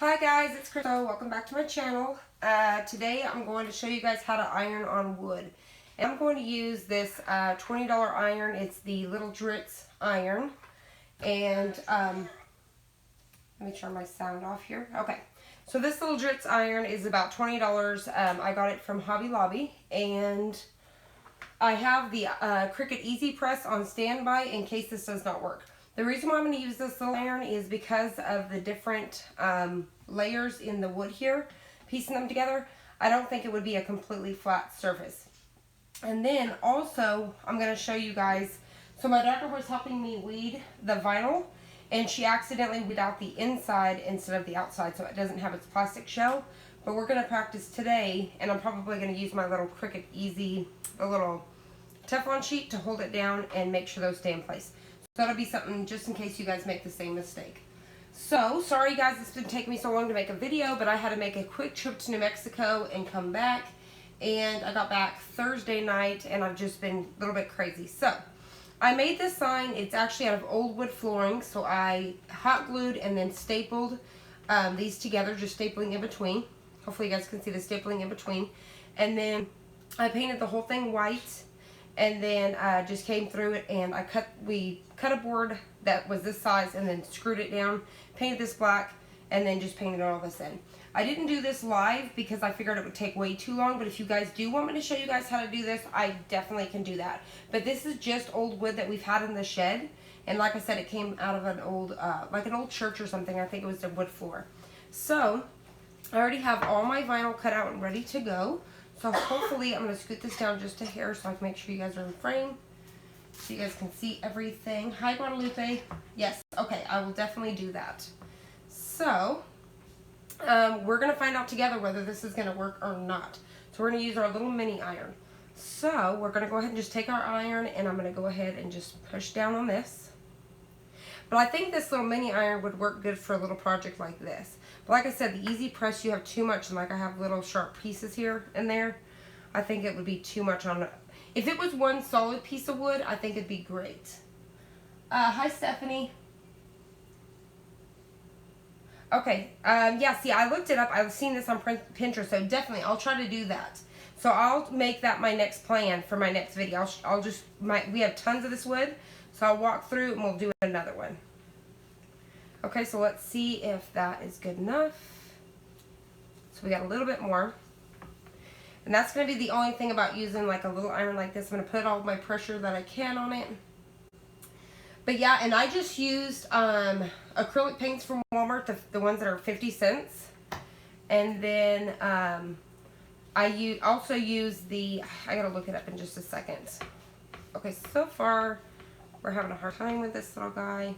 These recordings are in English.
Hi guys, it's Crystal. Welcome back to my channel. Today I'm going to show you guys how to iron on wood. And I'm going to use this $20 iron. It's the little Dritz iron. And let me turn my sound off here. Okay, so this little Dritz iron is about $20. I got it from Hobby Lobby. And I have the Cricut Easy Press on standby in case this does not work. The reason why I'm going to use this little iron is because of the different layers in the wood here, piecing them together. I don't think it would be a completely flat surface. And then also, I'm going to show you guys, so my daughter was helping me weed the vinyl, and she accidentally weeded out the inside instead of the outside, so it doesn't have its plastic shell. But we're going to practice today, and I'm probably going to use my little Cricut Easy, a little Teflon sheet to hold it down and make sure those stay in place. So that'll be something just in case you guys make the same mistake. So, sorry guys, it's been taking me so long to make a video, but I had to make a quick trip to New Mexico and come back. And I got back Thursday night, and I've just been a little bit crazy. So, I made this sign. It's actually out of old wood flooring, so I hot glued and then stapled these together, just stapling in between. Hopefully you guys can see the stapling in between. And then I painted the whole thing white. And then just came through it, and we cut a board that was this size and then screwed it down, painted this black, and then just painted all this in. I didn't do this live because I figured it would take way too long, but if you guys do want me to show you guys how to do this, I definitely can do that. But this is just old wood that we've had in the shed, and like I said, it came out of an old, like an old church or something. I think it was a wood floor. So, I already have all my vinyl cut out and ready to go. So hopefully I'm going to scoot this down just a hair so I can make sure you guys are in frame. So you guys can see everything. Hi Guadalupe. Yes, okay, I will definitely do that. So, we're going to find out together whether this is going to work or not. So we're going to use our little mini iron. So we're going to go ahead and just take our iron, and I'm going to go ahead and just push down on this. But I think this little mini iron would work good for a little project like this. But like I said, the Easy Press, you have too much, and like I have little sharp pieces here and there. I think it would be too much on it. If it was one solid piece of wood, I think it'd be great. Hi, Stephanie. Okay, yeah, see, I looked it up. I've seen this on Pinterest, so definitely, I'll try to do that. So I'll make that my next plan for my next video. We have tons of this wood, so I'll walk through and we'll do another one. Okay, so let's see if that is good enough. So we got a little bit more. And that's going to be the only thing about using like a little iron like this. I'm going to put all my pressure that I can on it. But yeah, and I just used acrylic paints from Walmart, the ones that are 50 cents. And then I also use I got to look it up in just a second. Okay, so far we're having a hard time with this little guy.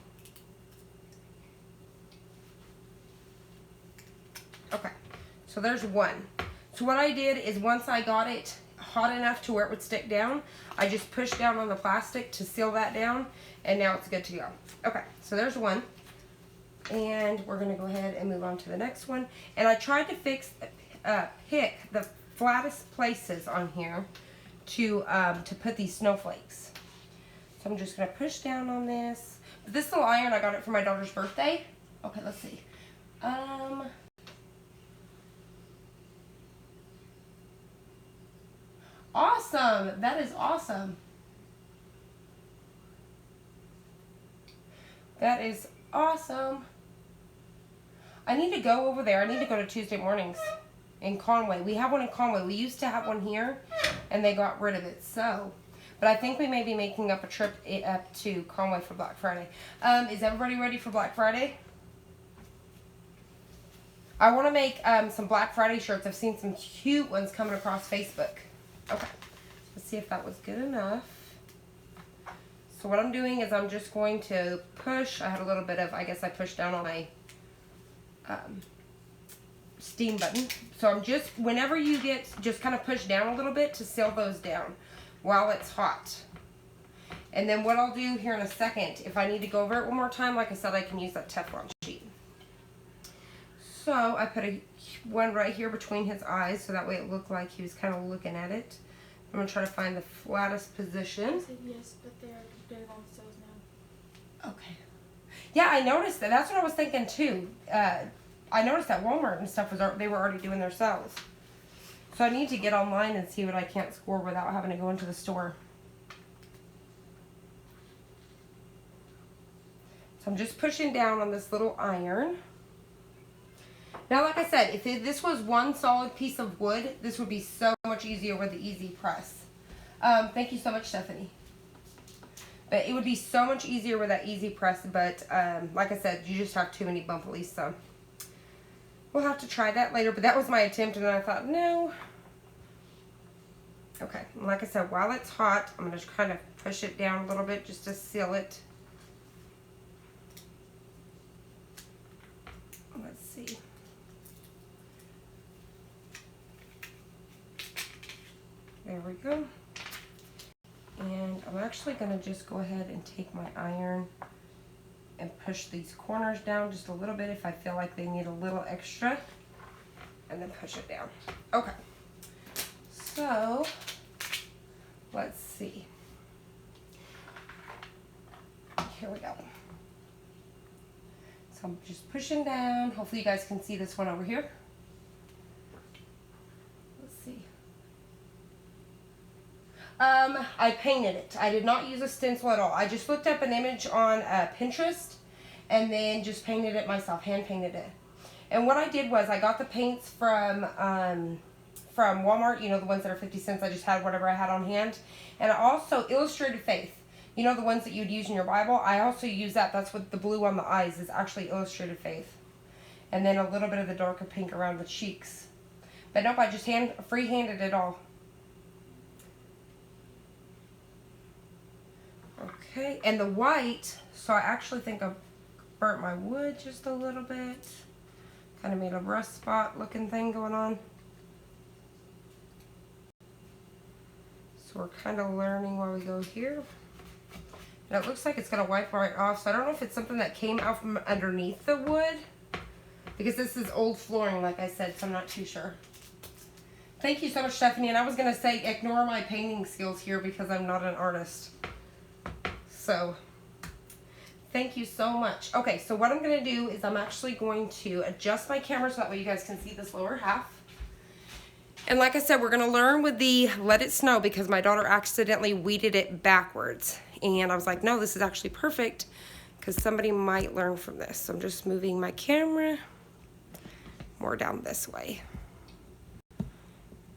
Okay, so there's one. So what I did is once I got it hot enough to where it would stick down, I just pushed down on the plastic to seal that down, and now it's good to go. Okay, so there's one. And we're going to go ahead and move on to the next one. And I tried to pick the flattest places on here to put these snowflakes. So I'm just going to push down on this. But this little iron, I got it for my daughter's birthday. Okay, let's see. Awesome. That is awesome. That is awesome. I need to go over there. I need to go to Tuesday mornings in Conway. We have one in Conway. We used to have one here, and they got rid of it. So, but I think we may be making up a trip up to Conway for Black Friday. Is everybody ready for Black Friday? I want to make some Black Friday shirts. I've seen some cute ones coming across Facebook. Okay, let's see if that was good enough. So what I'm doing is I'm just going to push. I had a little bit of, I guess I pushed down on my steam button. So I'm just, whenever you get, just kind of push down a little bit to seal those down while it's hot. And then what I'll do here in a second, if I need to go over it one more time, like I said, I can use that Teflon sheet. So I put one right here between his eyes, so that way it looked like he was kind of looking at it. I'm going to try to find the flattest position. I said yes, but they're on sales now. Okay. Yeah, I noticed that. That's what I was thinking too. I noticed that Walmart and stuff they were already doing their sales. So I need to get online and see what I can't score without having to go into the store. So I'm just pushing down on this little iron. Now, like I said, if this was one solid piece of wood, this would be so much easier with the easy press. Thank you so much, Stephanie. But it would be so much easier with that easy press, but like I said, you just have too many bumpalies, so we'll have to try that later. But that was my attempt, and then I thought, no. Okay, and like I said, while it's hot, I'm going to kind of push it down a little bit just to seal it. Let's see. There we go. And I'm actually going to just go ahead and take my iron and push these corners down just a little bit if I feel like they need a little extra. And then push it down. Okay. So, let's see. Here we go. So I'm just pushing down. Hopefully you guys can see this one over here. Let's see. I painted it. I did not use a stencil at all. I just looked up an image on Pinterest and then just painted it myself, hand painted it. And what I did was I got the paints from Walmart, you know, the ones that are 50 cents. I just had whatever I had on hand. And I also illustrated faith. You know, the ones that you'd use in your Bible? I also use that. That's what the blue on the eyes is, actually illustrated faith. And then a little bit of the darker pink around the cheeks. But nope, I just free-handed it all. Okay, and the white, so I actually think I burnt my wood just a little bit. Kind of made a rust spot looking thing going on. So we're kind of learning while we go here. And it looks like it's going to wipe right off. So I don't know if it's something that came out from underneath the wood. Because this is old flooring, like I said, so I'm not too sure. Thank you so much, Stephanie. And I was going to say, ignore my painting skills here because I'm not an artist. So, thank you so much. Okay, so what I'm going to do is I'm actually going to adjust my camera so that way you guys can see this lower half. And like I said, we're going to learn with the Let It Snow because my daughter accidentally weeded it backwards. And I was like, no, this is actually perfect because somebody might learn from this. So I'm just moving my camera more down this way.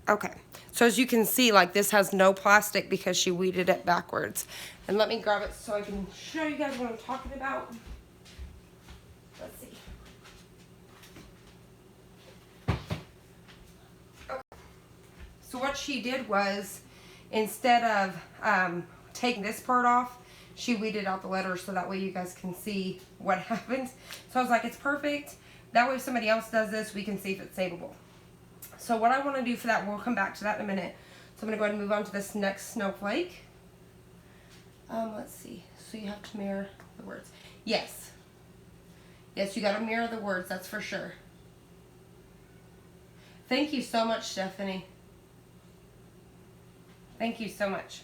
Okay, so as you can see, like this has no plastic because she weeded it backwards. And let me grab it so I can show you guys what I'm talking about. Let's see. Okay. So what she did was, instead of taking this part off, she weeded out the letters so that way you guys can see what happens. So I was like, it's perfect. That way if somebody else does this, we can see if it's savable. So what I want to do for that, we'll come back to that in a minute. So I'm going to go ahead and move on to this next snowflake. Let's see. So you have to mirror the words. Yes. Yes, you got to mirror the words, that's for sure. Thank you so much, Stephanie. Thank you so much.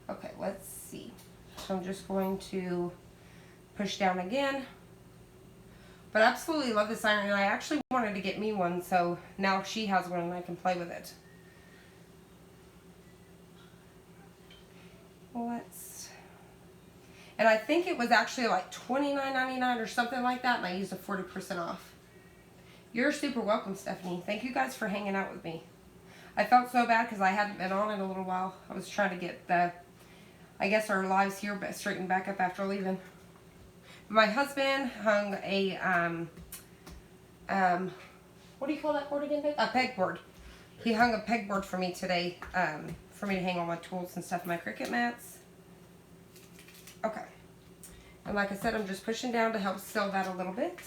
Okay, let's see. So I'm just going to push down again. But I absolutely love this iron, and I actually wanted to get me one, so now she has one and I can play with it. And I think it was actually like $29.99 or something like that, and I used a 40% off. You're super welcome, Stephanie. Thank you guys for hanging out with me. I felt so bad because I hadn't been on in a little while. I was trying to get I guess our lives here straightened back up after leaving. My husband hung a, what do you call that board again, babe? A pegboard. He hung a pegboard for me today, for me to hang all my tools and stuff, my cricket mats. Okay. And like I said, I'm just pushing down to help seal that a little bit.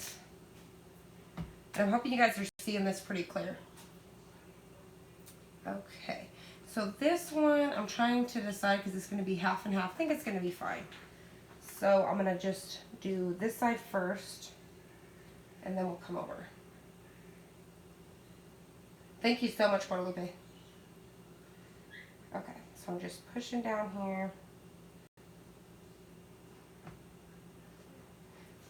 And I'm hoping you guys are seeing this pretty clear. Okay. So this one, I'm trying to decide because it's going to be half and half. I think it's going to be fine. So I'm going to just do this side first, and then we'll come over. Thank you so much, Guadalupe. Okay, so I'm just pushing down here.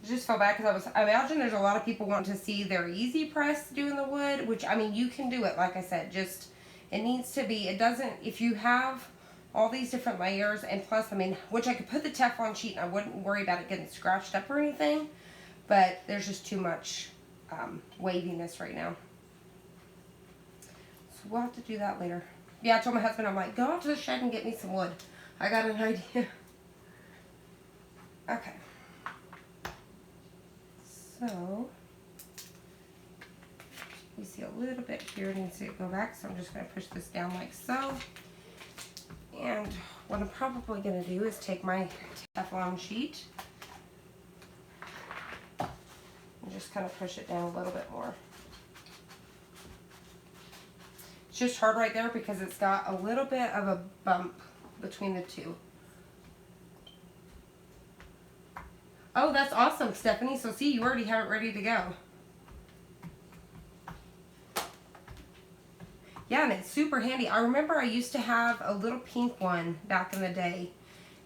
I just felt bad because I imagine there's a lot of people wanting to see their easy press doing the wood, which, I mean, you can do it, like I said, just, it needs to be, it doesn't, if you have all these different layers, and plus, I mean, which I could put the Teflon sheet and I wouldn't worry about it getting scratched up or anything, but there's just too much waviness right now. So we'll have to do that later. Yeah, I told my husband, I'm like, go out to the shed and get me some wood. I got an idea. Okay. So, you see a little bit here needs to go back, so I'm just going to push this down like so. And what I'm probably going to do is take my Teflon sheet and just kind of push it down a little bit more. It's just hard right there because it's got a little bit of a bump between the two. Oh, that's awesome, Stephanie. So see, you already have it ready to go. Yeah, and it's super handy. I remember I used to have a little pink one back in the day.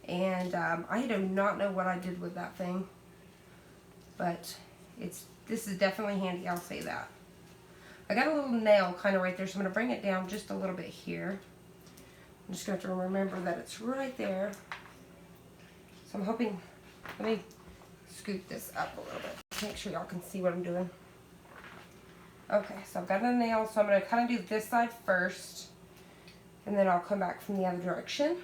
And I do not know what I did with that thing. But this is definitely handy, I'll say that. I got a little nail kind of right there, so I'm going to bring it down just a little bit here. I'm just going to have to remember that it's right there. So I'm hoping, let me scoot this up a little bit. Make sure y'all can see what I'm doing. Okay, so I've got a nail, so I'm going to kind of do this side first, and then I'll come back from the other direction.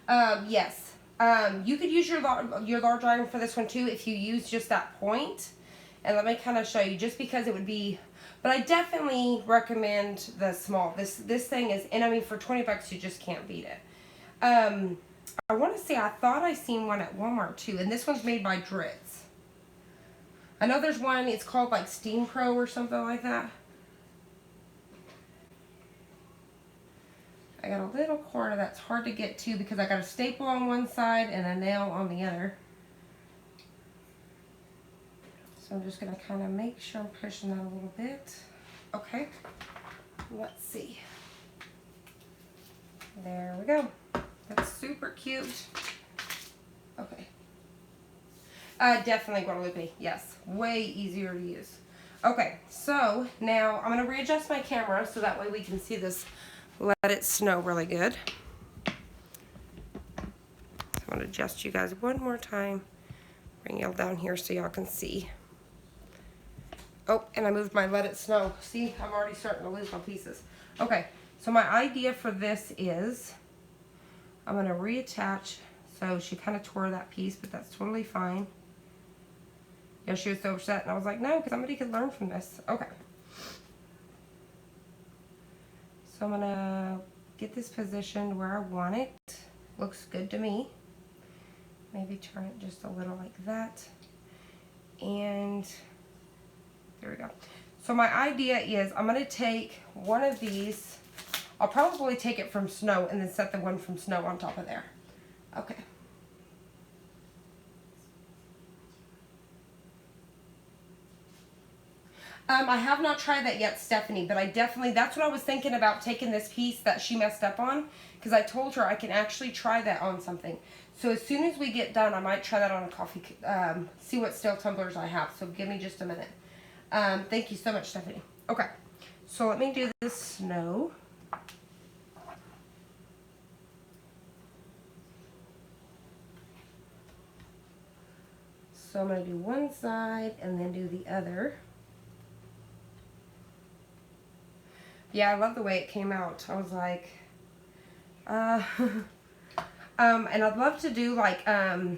Yes. You could use your large iron for this one too if you use just that point. And let me kind of show you, just because it would be, but I definitely recommend the small. This thing is, and I mean for 20 bucks you just can't beat it. I want to say I thought I seen one at Walmart too, and this one's made by Dritz. I know there's one, it's called like Steam Pro or something like that. I got a little corner that's hard to get to because I got a staple on one side and a nail on the other. So I'm just going to kind of make sure I'm pushing that a little bit. Okay, let's see. There we go. That's super cute. Okay. Definitely Guadalupe. Yes, way easier to use. Okay, so now I'm going to readjust my camera so that way we can see this. Let it snow really good. So I'm going to adjust you guys one more time. Bring y'all down here so y'all can see. Oh, and I moved my let it snow. See, I'm already starting to lose my pieces. Okay, so my idea for this is I'm going to reattach. So she kind of tore that piece, but that's totally fine. Yeah, she was so upset, and I was like, no, because somebody could learn from this. Okay. So I'm going to get this positioned where I want it. Looks good to me. Maybe turn it just a little like that. And there we go. So my idea is I'm going to take one of these. I'll probably take it from snow and then set the one from snow on top of there. Okay. I have not tried that yet, Stephanie, but I definitely, that's what I was thinking about, taking this piece that she messed up on, because I told her I can actually try that on something. So as soon as we get done, I might try that on a coffee, see what steel tumblers I have. So give me just a minute. Thank you so much, Stephanie. Okay, so let me do this snow. So I'm going to do one side and then do the other. Yeah, I love the way it came out. I was like, and I'd love to do like a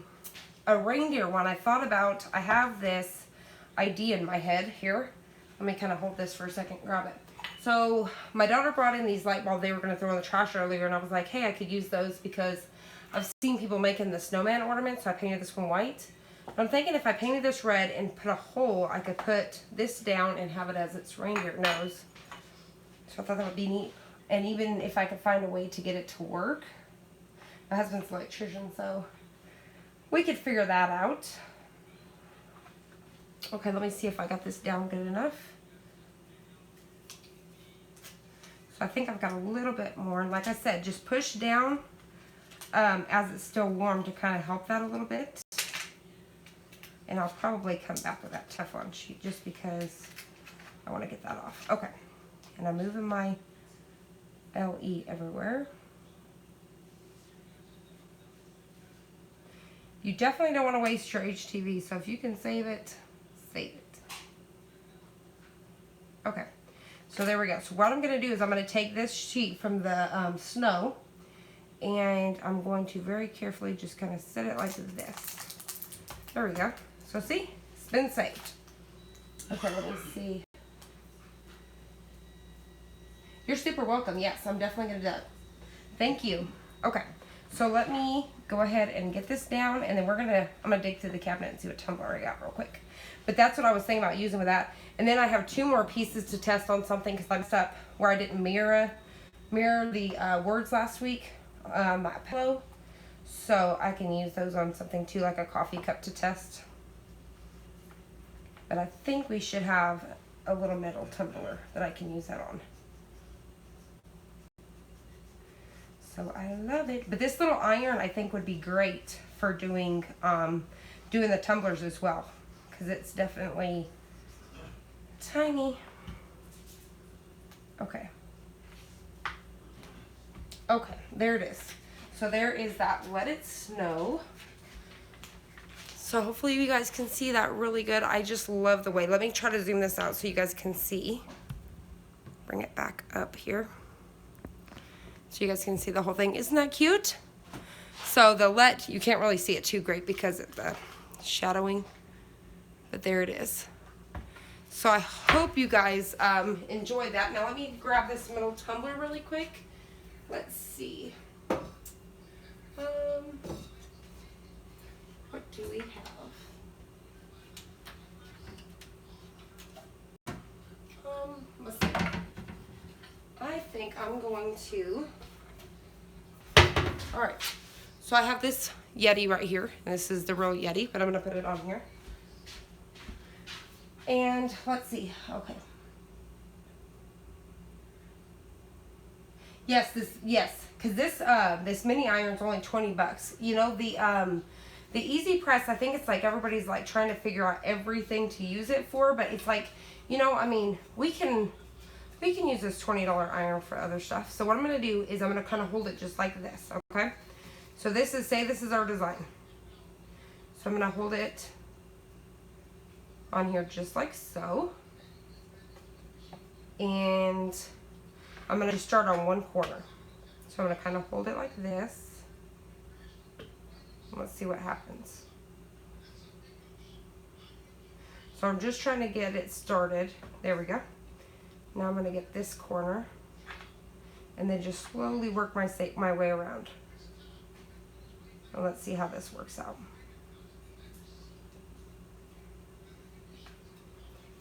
reindeer one. I thought about, I have this idea in my head here. Let me kind of hold this for a second, grab it. So my daughter brought in these light bulbs they were going to throw in the trash earlier, and I was like, hey, I could use those because I've seen people making the snowman ornament, so I painted this one white. But I'm thinking if I painted this red and put a hole, I could put this down and have it as its reindeer nose. So I thought that would be neat. And even if I could find a way to get it to work. My husband's an electrician, so we could figure that out. Okay, let me see if I got this down good enough. So I think I've got a little bit more. And like I said, just push down as it's still warm to kind of help that a little bit. And I'll probably come back with that Teflon sheet just because I want to get that off. Okay, and I'm moving my LE everywhere. You definitely don't want to waste your HTV, so if you can save it, save it. Okay, so there we go. So what I'm going to do is I'm going to take this sheet from the snow, and I'm going to very carefully just kind of set it like this. There we go. So see, it's been saved. Okay, let me see. You're super welcome. Yes, I'm definitely going to do that. Thank you. Okay, so let me go ahead and get this down, and then I'm gonna dig through the cabinet and see what tumbler I got real quick. But that's what I was thinking about using with that. And then I have 2 more pieces to test on something because I messed up where I didn't mirror the words last week, my pillow. So I can use those on something too, like a coffee cup to test. But I think we should have a little metal tumbler that I can use that on. So I love it. But this little iron I think would be great for doing the tumblers as well, because it's definitely tiny. Okay. Okay, there it is. So there is that Let It Snow. So hopefully you guys can see that really good. I just love the way. Let me try to zoom this out so you guys can see. Bring it back up here, so you guys can see the whole thing. Isn't that cute? So the let, you can't really see it too great because of the shadowing, but there it is. So I hope you guys enjoy that. Now let me grab this middle tumbler really quick. Let's see. What do we have? Let's see. I think I'm going to, all right, so I have this Yeti right here, and this is the real Yeti, but I'm going to put it on here. And let's see, okay. Yes, because this mini iron is only 20 bucks. You know, the Easy Press, I think it's like everybody's like trying to figure out everything to use it for, but it's like, you know, I mean, we can use this $20 iron for other stuff. So what I'm going to do is I'm going to kind of hold it just like this, okay? So this is, say this is our design. So I'm going to hold it on here just like so. And I'm going to start on one corner. So I'm going to kind of hold it like this. Let's see what happens. So I'm just trying to get it started. There we go. Now I'm going to get this corner and then just slowly work my way around. And let's see how this works out.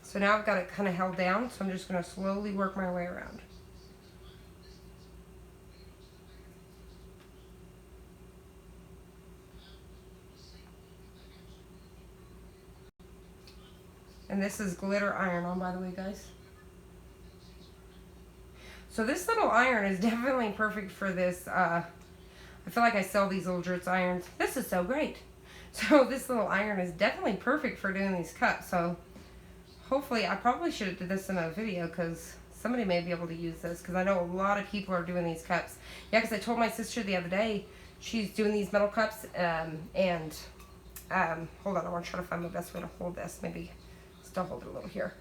So now I've got it kind of held down, so I'm just going to slowly work my way around. And this is glitter iron on, by the way, guys. So this little iron is definitely perfect for this. I feel like I sell these little Dritz irons. This is so great. So this little iron is definitely perfect for doing these cups. So hopefully, I probably should have did this in a video because somebody may be able to use this, because I know a lot of people are doing these cups. Yeah, because I told my sister the other day she's doing these metal cups, and hold on, I want to try to find the best way to hold this. Maybe still hold it a little here.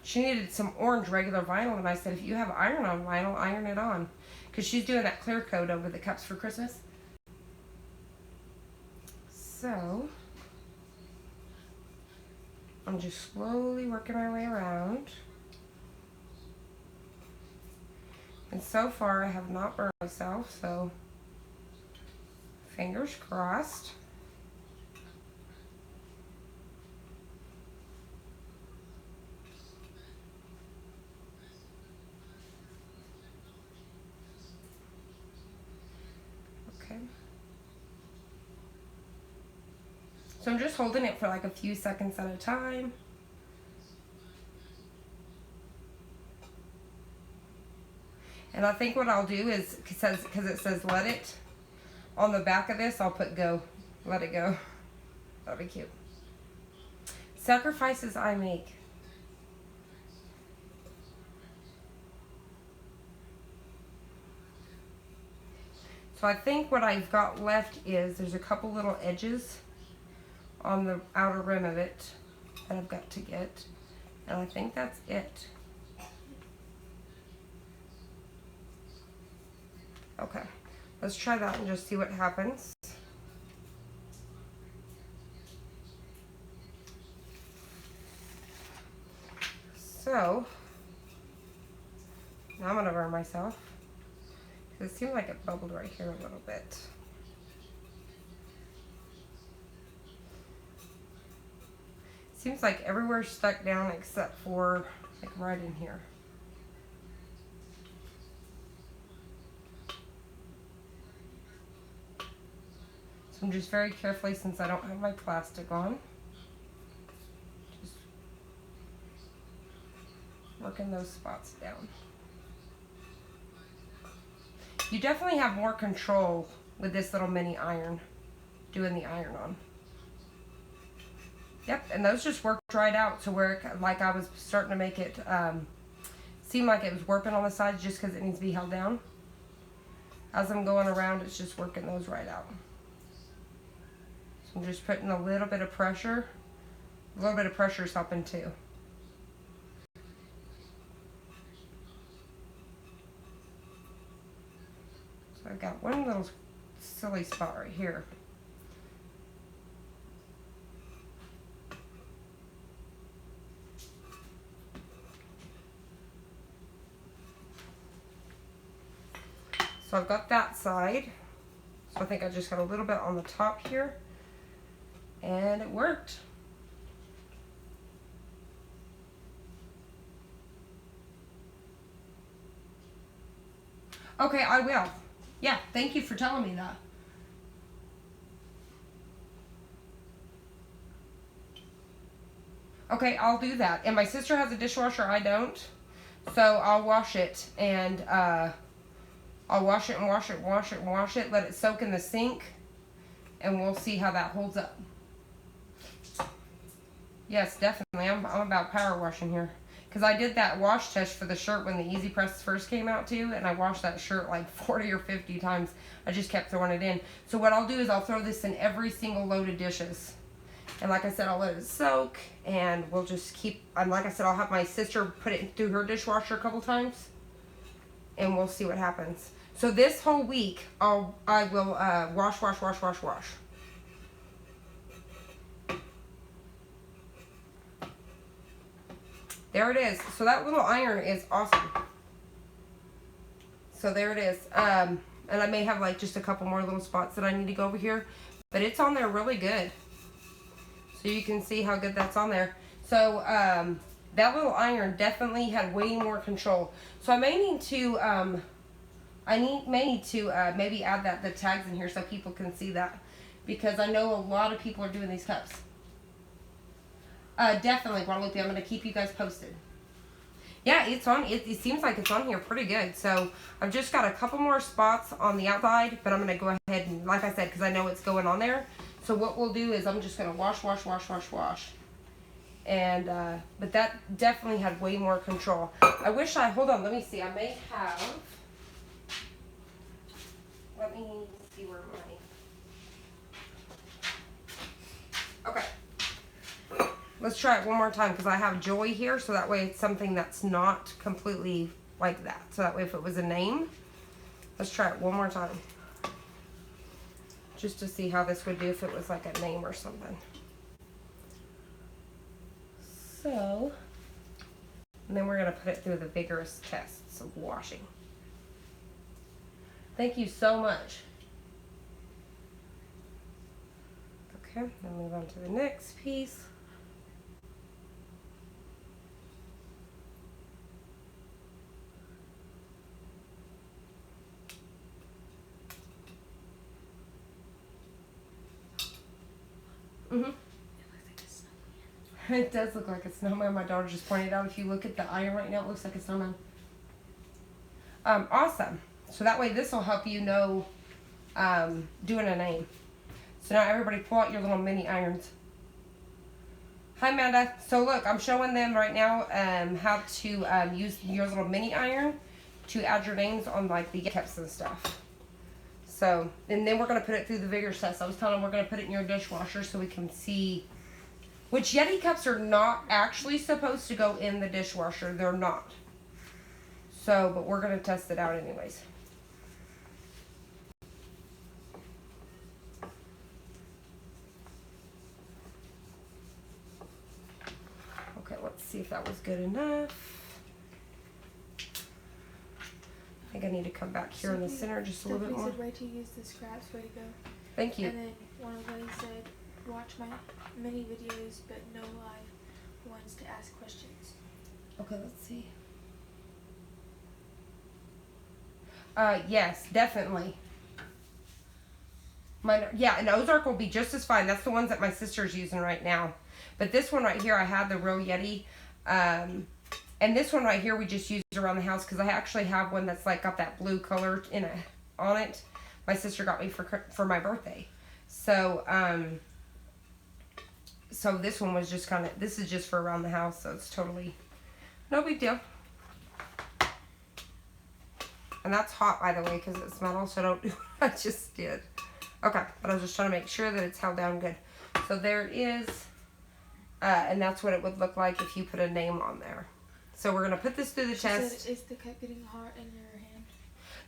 She needed some orange regular vinyl, and I said, if you have iron on vinyl, iron it on, because she's doing that clear coat over the cups for Christmas. So I'm just slowly working my way around. And so far I have not burned myself, so fingers crossed. Okay. So I'm just holding it for like a few seconds at a time. And I think what I'll do is, because it says let it, On the back of this, I'll put go. Let it go. That'll be cute. Sacrifices I make. So I think what I've got left is there's a couple little edges on the outer rim of it that I've got to get. And I think that's it. Okay, let's try that and just see what happens. So, now I'm gonna burn myself. It seems like it bubbled right here a little bit. Seems like everywhere's stuck down except for like right in here. So I'm just very carefully, since I don't have my plastic on, just working those spots down. You definitely have more control with this little mini iron, doing the iron on. Yep, and those just worked right out to where, like, I was starting to make it seem like it was warping on the sides just because it needs to be held down. As I'm going around, it's just working those right out. So I'm just putting a little bit of pressure. A little bit of pressure is helping too. So I've got one little silly spot right here. So I've got that side. So I think I just got a little bit on the top here. And it worked. Okay, I will. Yeah, thank you for telling me that. Okay, I'll do that. And my sister has a dishwasher, I don't. So I'll wash it and I'll wash it and wash it and wash it and wash it. Let it soak in the sink. And we'll see how that holds up. Yes, definitely. I'm about power washing here. Because I did that wash test for the shirt when the Easy Press first came out too. And I washed that shirt like 40 or 50 times. I just kept throwing it in. So what I'll do is I'll throw this in every single load of dishes. And like I said, I'll let it soak. And we'll just keep, like I said, I'll have my sister put it through her dishwasher a couple times. And we'll see what happens. So this whole week, I will wash, wash, wash, wash, wash. There it is. So that little iron is awesome. So there it is. And I may have like just a couple more little spots that I need to go over here. But it's on there really good. So you can see how good that's on there. So that little iron definitely had way more control. So I may need to maybe add the tags in here so people can see that, because I know a lot of people are doing these cups. Definitely, Guadalupe. I'm going to keep you guys posted. Yeah, it's on. It seems like it's on here pretty good. So I've just got a couple more spots on the outside, but I'm going to go ahead and, like I said, because I know it's going on there. So what we'll do is I'm just going to wash, wash, wash, wash, wash. And, but that definitely had way more control. I wish hold on, let me see. I may have, let me see where okay. Let's try it one more time because I have Joy here, so that way it's something that's not completely like that. So that way if it was a name, let's try it one more time. Just to see how this would do if it was like a name or something. So, and then we're going to put it through the vigorous tests of washing. Thank you so much. Okay, then move on to the next piece. Mm-hmm. It does look like a snowman. My daughter just pointed out, if you look at the iron right now, it looks like a snowman. Awesome. So that way this will help you know doing a name. So now everybody pull out your little mini irons. Hi Amanda. So look, I'm showing them right now how to use your little mini iron to add your names on like the cups and stuff. So, and then we're going to put it through the vigorous test. I was telling them we're going to put it in your dishwasher so we can see which Yeti cups are not actually supposed to go in the dishwasher. They're not. So, but we're going to test it out anyways. Okay, let's see if that was good enough. I think I need to come back here in the center just a little bit more. Said, way to use the scraps, way to go. Thank you. And then one of the ladies said, watch my mini videos, but no live ones to ask questions. Okay, let's see. Yes, definitely. Yeah, and Ozark will be just as fine. That's the ones that my sister's using right now. But this one right here, I had the real Yeti. And this one right here, we just used around the house because I actually have one that's like got that blue color on it. My sister got me for my birthday. So, so this one was just kind of, this is just for around the house, so it's totally no big deal. And that's hot, by the way, because it's metal, so don't do what I just did. Okay, but I was just trying to make sure that it's held down good. So there it is. And that's what it would look like if you put a name on there. So we're going to put this through the test. Said, is the cup getting hot in your hand?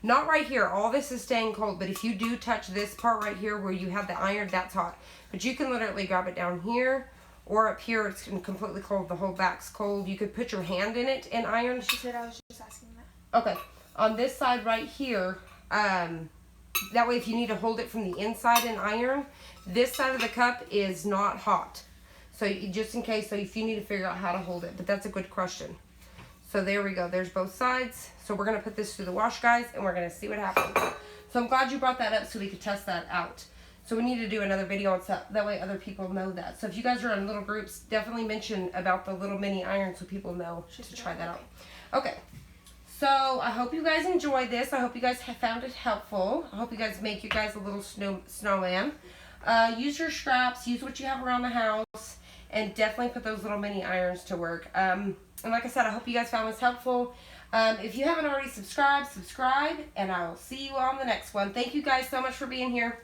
Not right here. All this is staying cold. But if you do touch this part right here where you have the iron, that's hot. But you can literally grab it down here or up here. It's completely cold. The whole back's cold. You could put your hand in it and iron. She said I was just asking that. Okay. On this side right here, that way if you need to hold it from the inside and iron, this side of the cup is not hot. So just in case, so if you need to figure out how to hold it. But that's a good question. So there we go. There's both sides. So we're going to put this through the wash, guys, and we're going to see what happens. So I'm glad you brought that up so we could test that out. So we need to do another video on stuff. That way other people know that. So if you guys are in little groups, definitely mention about the little mini iron so people know to try that out. Okay. So I hope you guys enjoyed this. I hope you guys have found it helpful. I hope you guys make you guys a little snowman. Use your scraps. Use what you have around the house. And definitely put those little mini irons to work. And like I said, I hope you guys found this helpful. If you haven't already subscribed, subscribe. And I will see you on the next one. Thank you guys so much for being here.